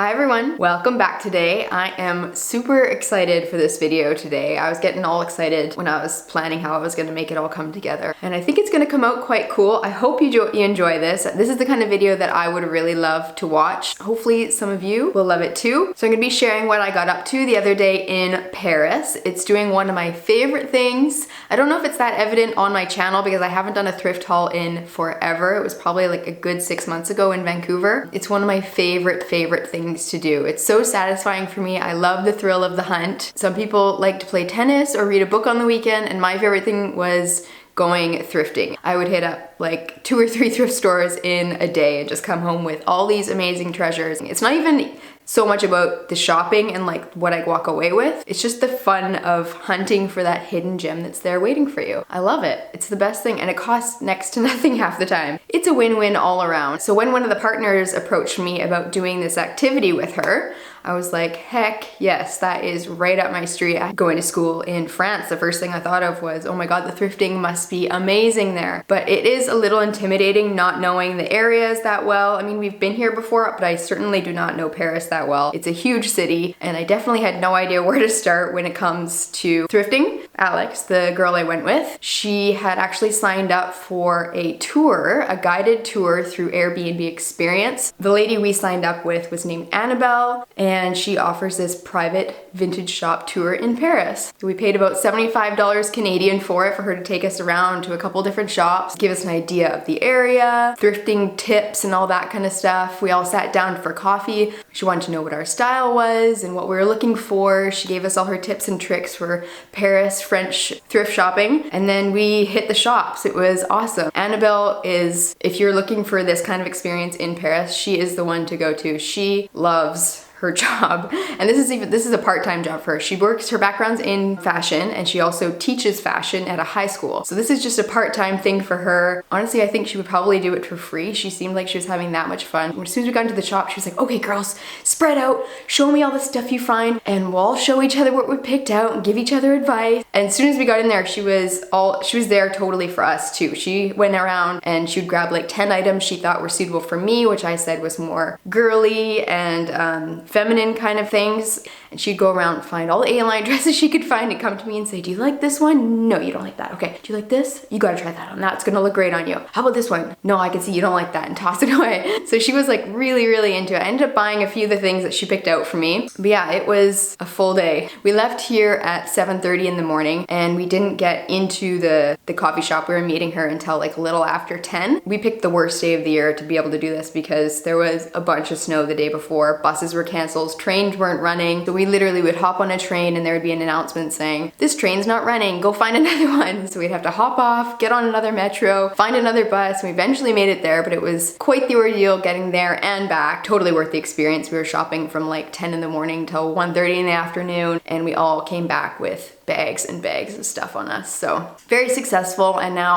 Hi everyone, welcome back today. I am super excited for this video today. I was getting all excited when I was planning how I was gonna make it all come together. And I think it's gonna come out quite cool. I hope you enjoy this. This is the kind of video that I would really love to watch. Hopefully some of you will love it too. So I'm gonna be sharing what I got up to the other day in Paris. It's doing one of my favorite things. I don't know if it's that evident on my channel because I haven't done a thrift haul in forever. It was probably like a good 6 months ago in Vancouver. It's one of my favorite things to do. It's so satisfying for me. I love the thrill of the hunt. Some people like to play tennis or read a book on the weekend, and my favorite thing was going thrifting. I would hit up like 2 or 3 thrift stores in a day and just come home with all these amazing treasures. It's not even so much about the shopping and like what I walk away with. It's just the fun of hunting for that hidden gem that's there waiting for you. I love it. It's the best thing, and it costs next to nothing half the time. It's a win-win all around. So when one of the partners approached me about doing this activity with her, I was like, heck yes, that is right up my street. Going to school in France, the first thing I thought of was, oh my God, the thrifting must be amazing there. But it is a little intimidating not knowing the areas that well. I mean, we've been here before, but I certainly do not know Paris that well. It's a huge city, and I definitely had no idea where to start when it comes to thrifting. Alex, the girl I went with, she had actually signed up for a tour, a guided tour through Airbnb Experience. The lady we signed up with was named Annabelle, and she offers this private vintage shop tour in Paris. We paid about $75 Canadian for it, for her to take us around to a couple different shops, give us an idea of the area, thrifting tips and all that kind of stuff. We all sat down for coffee. She wanted to know what our style was and what we were looking for. She gave us all her tips and tricks for Paris French thrift shopping, and then we hit the shops. It was awesome. Annabelle is, if you're looking for this kind of experience in Paris, she is the one to go to. She loves her job, and this is a part-time job for her. Her background's in fashion, and she also teaches fashion at a high school. So this is just a part-time thing for her. Honestly, I think she would probably do it for free. She seemed like she was having that much fun. As soon as we got into the shop, she was like, okay girls, spread out, show me all the stuff you find, and we'll all show each other what we picked out and give each other advice. And as soon as we got in there, she was there totally for us too. She went around and she would grab like 10 items she thought were suitable for me, which I said was more girly and feminine kind of things, and she'd go around and find all the A-line dresses she could find and come to me and say, do you like this one? No, you don't like that. Okay, do you like this? You gotta try that on. That's gonna look great on you. How about this one? No, I can see you don't like that, and toss it away. So she was like really into it. I ended up buying a few of the things that she picked out for me. But yeah, it was a full day. We left here at 7:30 in the morning, and we didn't get into the coffee shop. We were meeting her until like a little after 10. We picked the worst day of the year to be able to do this because there was a bunch of snow the day before. Buses were canceled, trains weren't running. So we literally would hop on a train and there would be an announcement saying, this train's not running, go find another one. So we'd have to hop off, get on another metro, find another bus. We eventually made it there, but it was quite the ordeal getting there and back. Totally worth the experience. We were shopping from like 10 in the morning till 1:30 in the afternoon, and we all came back with bags and bags of stuff on us. So very successful, and now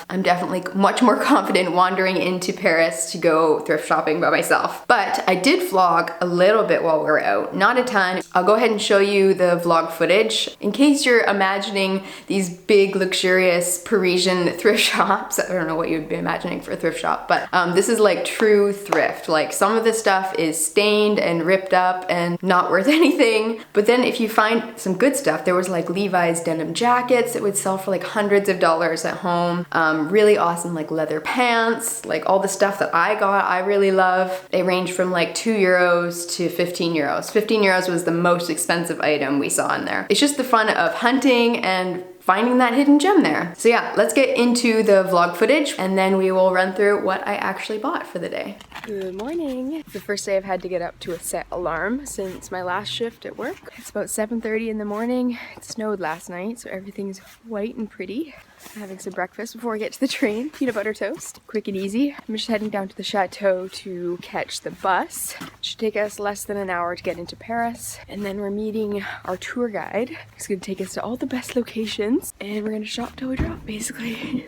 I'm definitely much more confident wandering into Paris to go thrift shopping by myself. But I did vlog a little bit while we were out, not a ton. I'll go ahead and show you the vlog footage in case you're imagining these big luxurious Parisian thrift shops. I don't know what you'd be imagining for a thrift shop, but this is like true thrift. Like some of the stuff is stained and ripped up and not worth anything, but then if you find some good stuff, there was like Levi's denim jackets that would sell for like hundreds of dollars at home. Really awesome like leather pants, like all the stuff that I got, I really love. They range from like €2 to €15. 15 euros was the most expensive item we saw in there. It's just the fun of hunting and finding that hidden gem there. So yeah, let's get into the vlog footage, and then we will run through what I actually bought for the day. Good morning. It's the first day I've had to get up to a set alarm since my last shift at work. It's about 7:30 in the morning. It snowed last night, so everything's white and pretty. I'm having some breakfast before I get to the train. Peanut butter toast, quick and easy. I'm just heading down to the chateau to catch the bus. It should take us less than an hour to get into Paris. And then we're meeting our tour guide. He's gonna take us to all the best locations, and we're gonna shop till we drop, basically.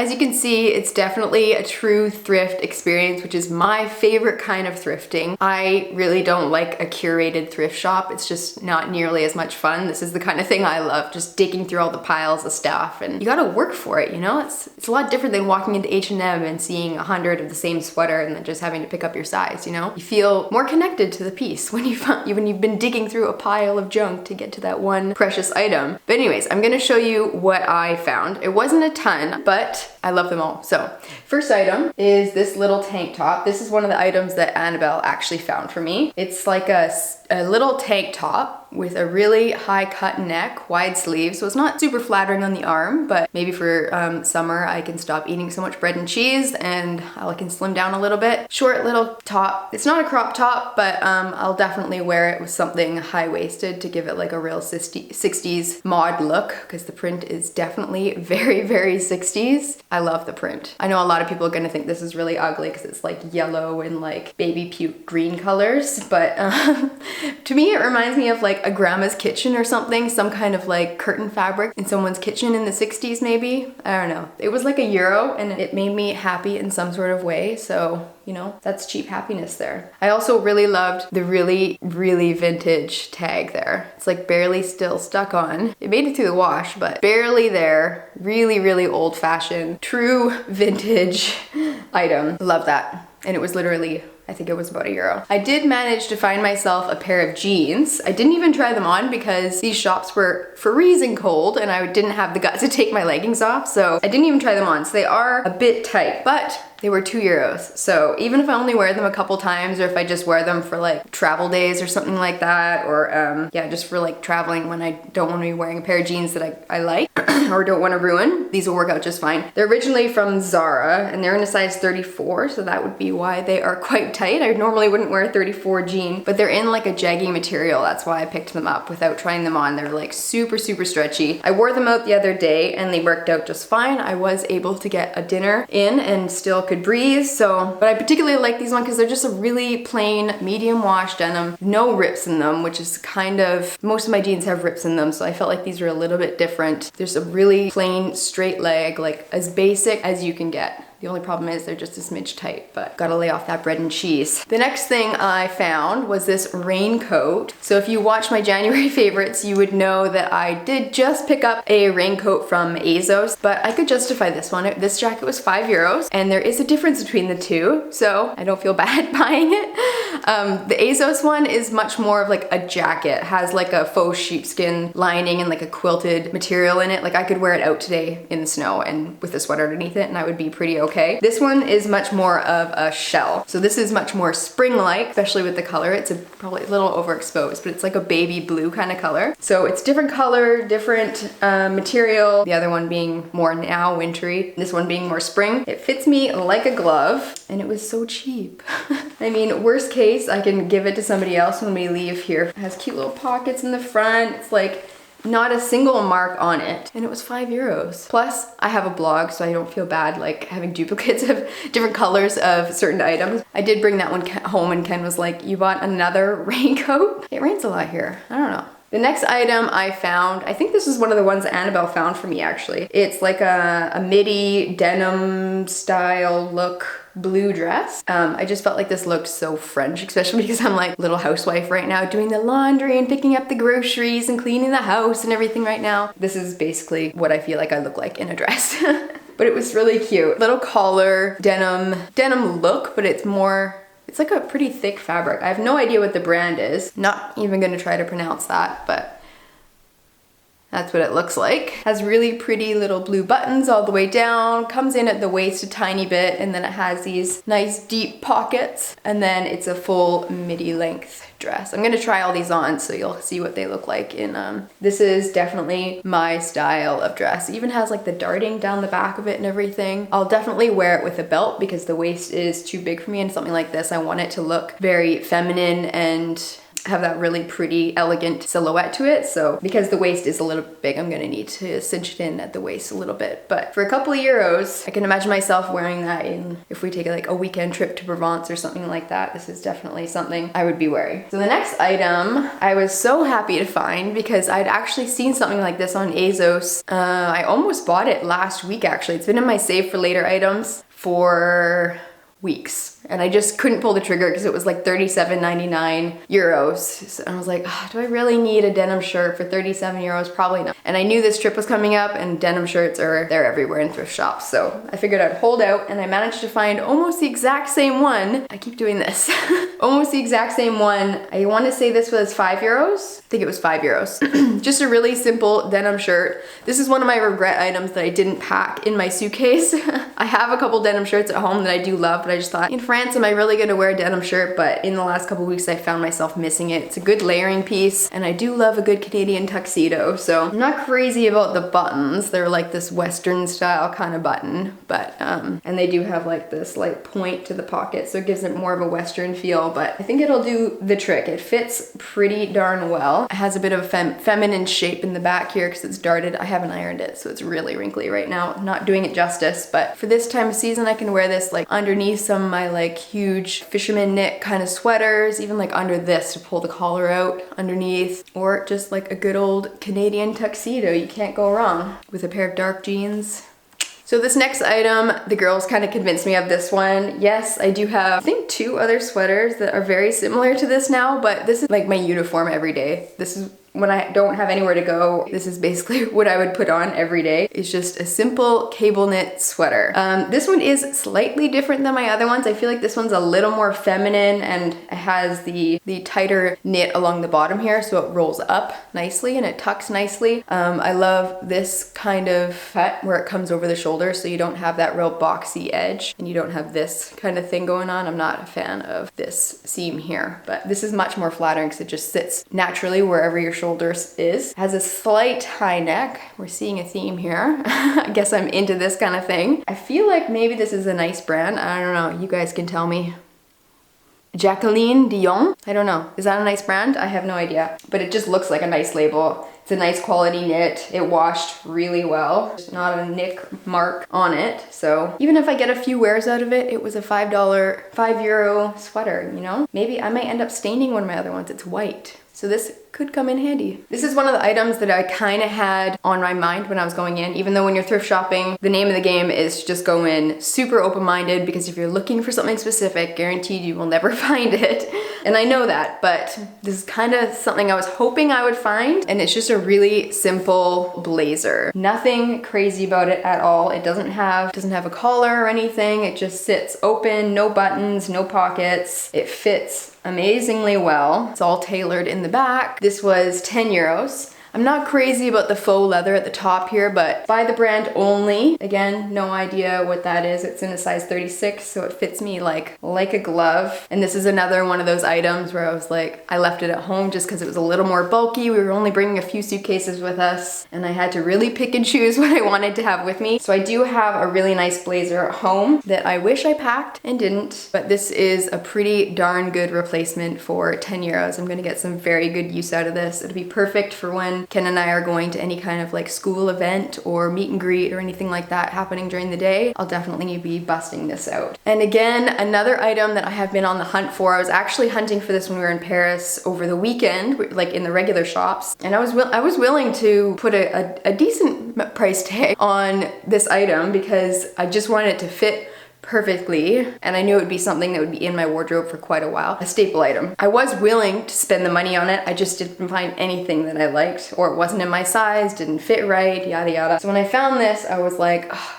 As you can see, it's definitely a true thrift experience, which is my favorite kind of thrifting. I really don't like a curated thrift shop. It's just not nearly as much fun. This is the kind of thing I love, just digging through all the piles of stuff, and you gotta work for it, you know? It's a lot different than walking into H&M and seeing 100 of the same sweater and then just having to pick up your size, you know? You feel more connected to the piece when you've been digging through a pile of junk to get to that one precious item. But anyways, I'm gonna show you what I found. It wasn't a ton, but I love them all. So, first item is this little tank top. This is one of the items that Annabelle actually found for me. It's like a little tank top with a really high cut neck, wide sleeves, so it's not super flattering on the arm, but maybe for summer I can stop eating so much bread and cheese and I can slim down a little bit. Short little top. It's not a crop top, but I'll definitely wear it with something high-waisted to give it like a real 60s mod look, because the print is definitely very, very 60s. I love the print. I know a lot of people are gonna think this is really ugly because it's like yellow and like baby puke green colors, but to me it reminds me of like a grandma's kitchen or something, some kind of like curtain fabric in someone's kitchen in the 60s maybe. I don't know. It was like €1 and it made me happy in some sort of way, so you know, that's cheap happiness there. I also really loved the really, really vintage tag there. It's like barely still stuck on. It made it through the wash, but barely there. Really, really old fashioned, true vintage item. Love that. And it was literally, I think it was about €1. I did manage to find myself a pair of jeans. I didn't even try them on because these shops were freezing cold and I didn't have the guts to take my leggings off, so I didn't even try them on. So they are a bit tight, but they were €2. So even if I only wear them a couple times, or if I just wear them for like travel days or something like that, or yeah, just for like traveling when I don't want to be wearing a pair of jeans that I like or don't want to ruin, these will work out just fine. They're originally from Zara and they're in a size 34, so that would be why they are quite tight. I normally wouldn't wear a 34 jean, but they're in like a jaggy material. That's why I picked them up without trying them on. They're like super, super stretchy. I wore them out the other day and they worked out just fine. I was able to get a dinner in and still could breathe, so, but I particularly like these ones because they're just a really plain medium wash denim, no rips in them, which is kind of, most of my jeans have rips in them, so I felt like these were a little bit different. There's a really plain straight leg, like as basic as you can get. The only problem is they're just a smidge tight, but gotta lay off that bread and cheese. The next thing I found was this raincoat. So if you watch my January favorites, you would know that I did just pick up a raincoat from ASOS, but I could justify this one. This jacket was €5, and there is a difference between the two, so I don't feel bad buying it. The ASOS one is much more of like a jacket. It has like a faux sheepskin lining and like a quilted material in it. Like I could wear it out today in the snow and with a sweater underneath it and I would be pretty okay. This one is much more of a shell. So this is much more spring-like, especially with the color. It's probably a little overexposed, but it's like a baby blue kind of color. So it's different color, different material. The other one being more now wintry, this one being more spring. It fits me like a glove and it was so cheap. I mean, worst case, I can give it to somebody else when we leave here. It has cute little pockets in the front. It's like not a single mark on it, and it was €5. Plus, I have a blog, so I don't feel bad like having duplicates of different colors of certain items. I did bring that one home and Ken was like, you bought another raincoat? It rains a lot here. I don't know. The next item I found, I think this is one of the ones Annabelle found for me actually. It's like a midi denim style look blue dress. I just felt like this looked so French, especially because I'm like little housewife right now, doing the laundry and picking up the groceries and cleaning the house and everything right now. This is basically what I feel like I look like in a dress. But it was really cute. Little collar, denim look, but it's like a pretty thick fabric. I have no idea what the brand is. Not even gonna try to pronounce that, but that's what it looks like. Has really pretty little blue buttons all the way down, comes in at the waist a tiny bit, and then it has these nice deep pockets, and then it's a full midi length dress. I'm gonna try all these on so you'll see what they look like in, this is definitely my style of dress. It even has like the darting down the back of it and everything. I'll definitely wear it with a belt because the waist is too big for me, and something like this, I want it to look very feminine and have that really pretty, elegant silhouette to it. So because the waist is a little big, I'm gonna need to cinch it in at the waist a little bit. But for a couple of euros, I can imagine myself wearing that if we take like a weekend trip to Provence or something like that. This is definitely something I would be wearing. So the next item I was so happy to find because I'd actually seen something like this on ASOS. I almost bought it last week actually. It's been in my save for later items for weeks, and I just couldn't pull the trigger because it was like 37.99 euros. So I was like, oh, do I really need a denim shirt for 37 euros? Probably not. And I knew this trip was coming up, and denim shirts they're everywhere in thrift shops. So I figured I'd hold out, and I managed to find almost the exact same one. I keep doing this. Almost the exact same one. I want to say this was 5 euros. I think it was 5 euros. Just a really simple denim shirt. This is one of my regret items that I didn't pack in my suitcase. I have a couple denim shirts at home that I do love, but I just thought, in France, am I really gonna wear a denim shirt? But in the last couple weeks, I found myself missing it. It's a good layering piece, and I do love a good Canadian tuxedo, so I'm not crazy about the buttons. They're like this Western style kind of button, but, and they do have like this like point to the pocket, so it gives it more of a Western feel, but I think it'll do the trick. It fits pretty darn well. It has a bit of a feminine shape in the back here because it's darted. I haven't ironed it, so it's really wrinkly right now. Not doing it justice, but for this time of season, I can wear this like underneath some of my like huge fisherman knit kind of sweaters, even like under this to pull the collar out underneath, or just like a good old Canadian tuxedo. You can't go wrong with a pair of dark jeans. So this next item, the girls kind of convinced me of this one. Yes, I do have, I think, 2 other sweaters that are very similar to this now, but this is like my uniform every day. This is when I don't have anywhere to go. This is basically what I would put on every day. It's just a simple cable knit sweater. This one is slightly different than my other ones. I feel like this one's a little more feminine, and it has the tighter knit along the bottom here, so it rolls up nicely and it tucks nicely. I love this kind of cut where it comes over the shoulder, so you don't have that real boxy edge and you don't have this kind of thing going on. I'm not a fan of this seam here, but this is much more flattering because it just sits naturally wherever your shoulders is. Has a slight high neck. We're seeing a theme here. I guess I'm into this kind of thing. I feel like maybe this is a nice brand. I don't know. You guys can tell me. Jacqueline Dion? I don't know. Is that a nice brand? I have no idea. But it just looks like a nice label. It's a nice quality knit. It washed really well. There's not a nick mark on it. So even if I get a few wears out of it, it was a €5 sweater, you know? Maybe I might end up staining one of my other ones. It's white. So this could come in handy. This is one of the items that I kind of had on my mind when I was going in, even though when you're thrift shopping, the name of the game is to just go in super open-minded, because if you're looking for something specific, guaranteed you will never find it. And I know that, but this is kind of something I was hoping I would find, and it's just a really simple blazer. Nothing crazy about it at all. It doesn't have a collar or anything. It just sits open, no buttons, no pockets. It fits amazingly well. It's all tailored in the back. This was 10 euros. I'm not crazy about the faux leather at the top here, but by the brand only. Again, no idea what that is. It's in a size 36, so it fits me like a glove. And this is another one of those items where I was like, I left it at home just because it was a little more bulky. We were only bringing a few suitcases with us, and I had to really pick and choose what I wanted to have with me. So I do have a really nice blazer at home that I wish I packed and didn't, but this is a pretty darn good replacement for 10 euros. I'm gonna get some very good use out of this. It'll be perfect for when Ken and I are going to any kind of like school event or meet and greet or anything like that happening during the day. I'll definitely be busting this out. And again, another item that I have been on the hunt for. I was actually hunting for this when we were in Paris over the weekend, like in the regular shops, and I was willing to put a decent price tag on this item because I just wanted it to fit perfectly, and I knew it would be something that would be in my wardrobe for quite a while. A staple item. I was willing to spend the money on it. I just didn't find anything that I liked, or it wasn't in my size, didn't fit right, yada yada. So when I found this, I was like, oh,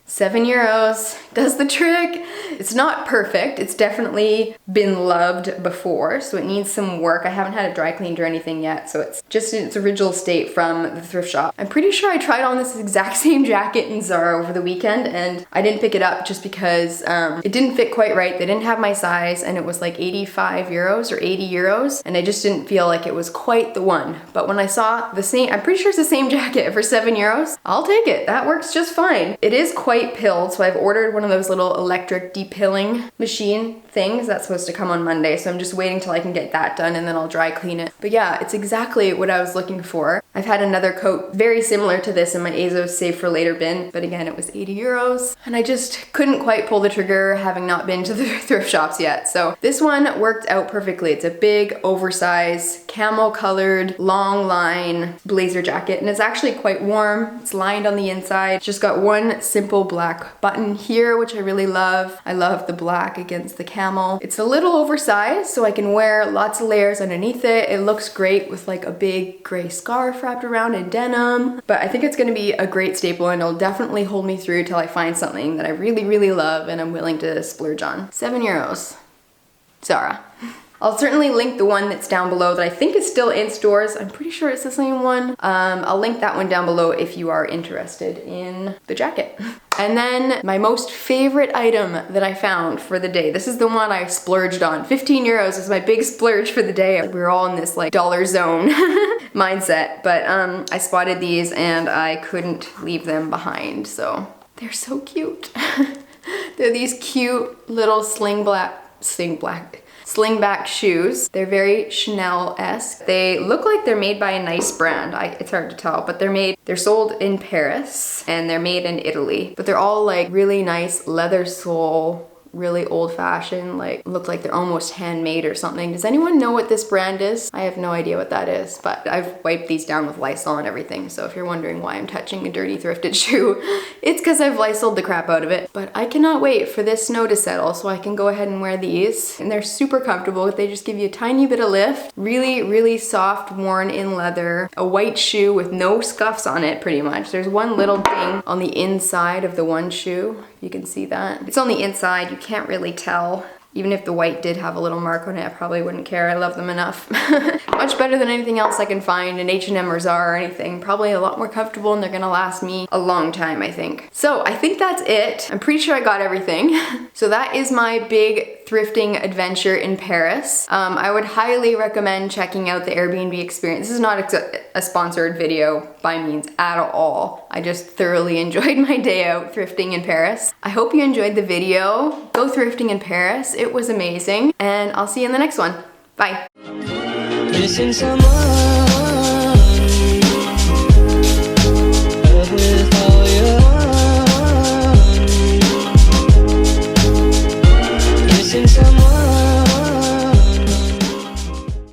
7 euros does the trick. It's not perfect. It's definitely been loved before, so it needs some work. I haven't had it dry cleaned or anything yet, so it's just in its original state from the thrift shop. I'm pretty sure I tried on this exact same jacket in Zara over the weekend, and I didn't pick it up just because it didn't fit quite right. They didn't have my size, and it was like 85 euros or 80 euros, and I just didn't feel like it was quite the one. But when I saw the same, I'm pretty sure it's the same jacket for 7 euros, I'll take it. That works just fine. It is quite pilled, so I've ordered one of those little electric depilling machine things. That's supposed to come on Monday, so I'm just waiting till I can get that done and then I'll dry clean it. But yeah, it's exactly what I was looking for. I've had another coat very similar to this in my ASOS Save for Later bin, but again, it was 80 euros. And I just couldn't quite pull the trigger, having not been to the thrift shops yet. So this one worked out perfectly. It's a big, oversized, camel colored, long line blazer jacket, and it's actually quite warm. It's lined on the inside. It's just got one simple black button here, which I really love. I love the black against the camel. It's a little oversized, so I can wear lots of layers underneath it. It looks great with like a big gray scarf wrapped around in denim, but I think it's gonna be a great staple and it'll definitely hold me through till I find something that I really, really love and I'm willing to splurge on. 7 euros. Zara. I'll certainly link the one that's down below that I think is still in stores. I'm pretty sure it's the same one. I'll link that one down below if you are interested in the jacket. And then my most favorite item that I found for the day. This is the one I splurged on. 15 euros is my big splurge for the day. We were all in this like dollar zone mindset, but I spotted these and I couldn't leave them behind. So they're so cute. They're these cute little slingback shoes. They're very Chanel-esque. They look like they're made by a nice brand. It's hard to tell, but they're sold in Paris and they're made in Italy. But they're all like really nice leather sole, really old-fashioned, like look like they're almost handmade or something. Does anyone know what this brand is? I have no idea what that is, but I've wiped these down with Lysol and everything, so if you're wondering why I'm touching a dirty thrifted shoe, it's because I've Lysoled the crap out of it. But I cannot wait for this snow to settle so I can go ahead and wear these. And they're super comfortable. They just give you a tiny bit of lift. Really, really soft, worn in leather. A white shoe with no scuffs on it, pretty much. There's one little ding on the inside of the one shoe. You can see that. It's on the inside, you can't really tell. Even if the white did have a little mark on it, I probably wouldn't care. I love them enough. Much better than anything else I can find in H&M or Zara or anything. Probably a lot more comfortable and they're gonna last me a long time, I think. So I think that's it. I'm pretty sure I got everything. So that is my big thrifting adventure in Paris. I would highly recommend checking out the Airbnb experience. This is not a sponsored video by means at all. I just thoroughly enjoyed my day out thrifting in Paris. I hope you enjoyed the video. Go thrifting in Paris. It was amazing, and I'll see you in the next one. Bye.